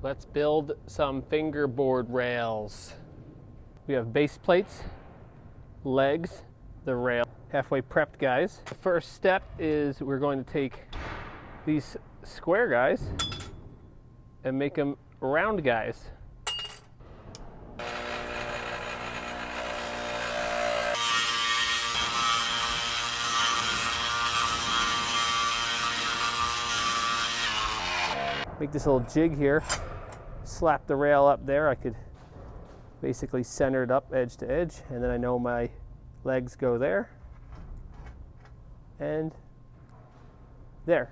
Let's build some fingerboard rails. We have base plates, legs, the rail. Halfway prepped, guys. The first step is we're going to take these square guys and make them round guys. Make this little jig here, slap the rail up there. I could basically center it up edge to edge, and then I know my legs go there and there.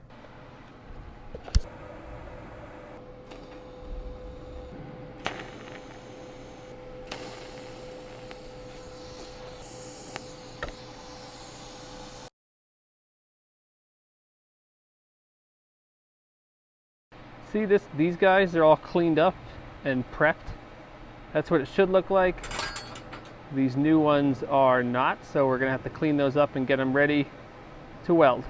See this? These guys, they're all cleaned up and prepped. That's what it should look like. These new ones are not, so we're gonna have to clean those up and get them ready to weld.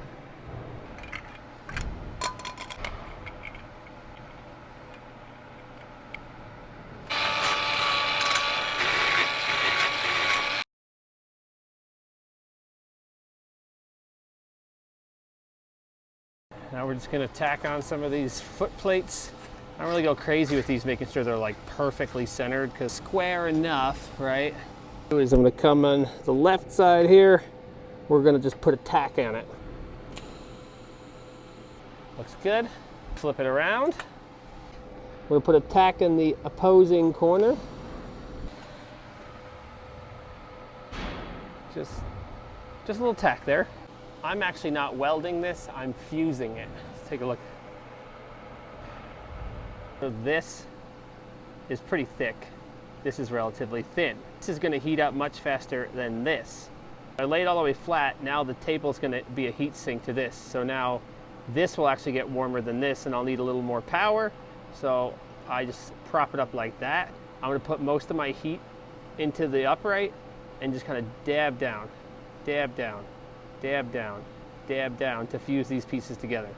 Now we're just gonna tack on some of these foot plates. I don't really go crazy with these, making sure they're like perfectly centered, because square enough, right? What I'm gonna come on the left side here. We're gonna just put a tack on it. Looks good. Flip it around. We'll put a tack in the opposing corner. Just a little tack there. I'm actually not welding this, I'm fusing it. Let's take a look. So this is pretty thick. This is relatively thin. This is gonna heat up much faster than this. I lay it all the way flat, now the table's gonna be a heat sink to this. So now this will actually get warmer than this, and I'll need a little more power. So I just prop it up like that. I'm gonna put most of my heat into the upright and just kind of dab down, dab down, dab down, dab down to fuse these pieces together.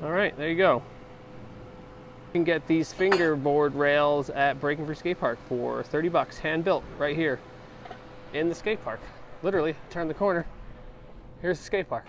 All right, there you go. You can get these fingerboard rails at Breaking Free Skate Park for 30 bucks, hand built right here in the skate park. Literally, turn the corner, here's the skate park.